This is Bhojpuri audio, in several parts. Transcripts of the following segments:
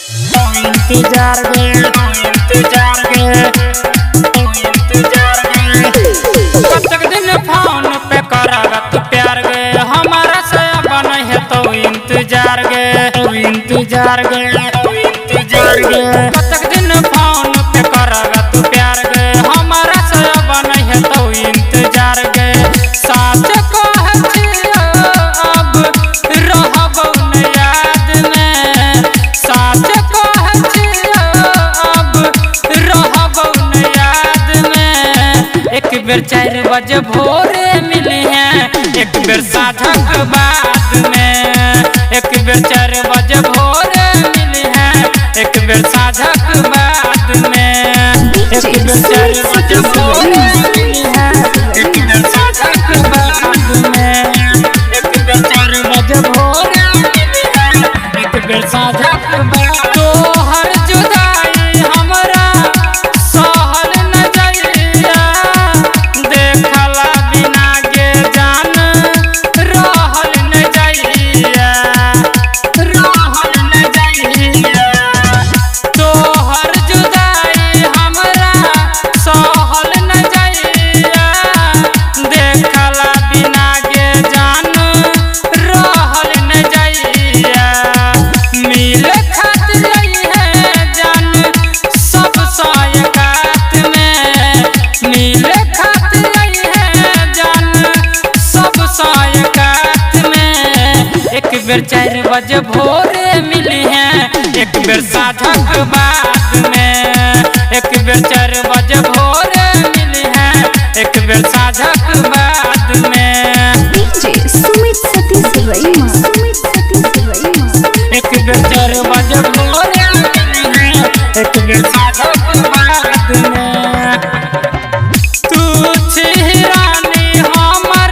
इंतजार गे कब तक दिन फोन पे करब तू प्यार गे हमारा से बन है तो इंतजार गे कब तक दिन फोन पे करब तू प्यार गे हमारा से बन है तो इंतजार गे साथ अब रहबौ न याद में साथ अब रहबौ न याद में एक बेर 4 बजे भोरे मिली हैं एक बेर साझक बाद में एक बेर 4 बजे भोरे मिली हैं एक बेर साझक बाद में एक बेर 4 बजे भोरे मिली हैं एक बेर साझक बाद में एक बेर 4 बजे भोरे मिली हैं एक बेर साझक बाद तोहर जुदाई हमरा सहल न जाइया देखला बिना गे जान रहल न जाइया तोहर जुदाई हमरा सहल न जाइया देखला बिना गे जान रहल न जाइया मिल खातिर है जान सब सायकात में मिल खातिर है जान सब सायकात में एक बेर 4 बजे भोरे मिली हैं एक बेर साझक बाद में एक बेर 4 बजे भोरे मिली हैं एक बेर साझक बाद में डीजे सुमित सतीश रईमा एक बेर 4 बजे भोरे मिली हैं एक बेर साझक बाद में तू छी रानी हमर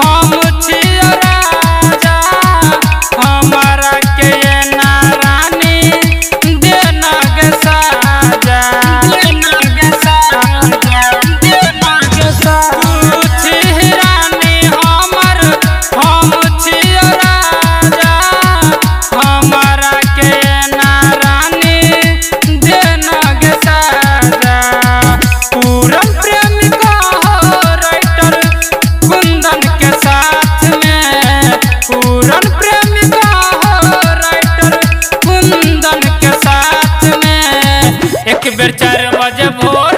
हम छी राजा हमरा के ना रानी देना गे साजा तू छी रानी हमर हम छी राजा हमरा के ना रानी देना गे साजा पूरन प्रेमिका हो राइटर कुंदन के साथ में पूरन प्रेमिका हो राइटर कुंदन के साथ में एक बेर 4 बजे भोर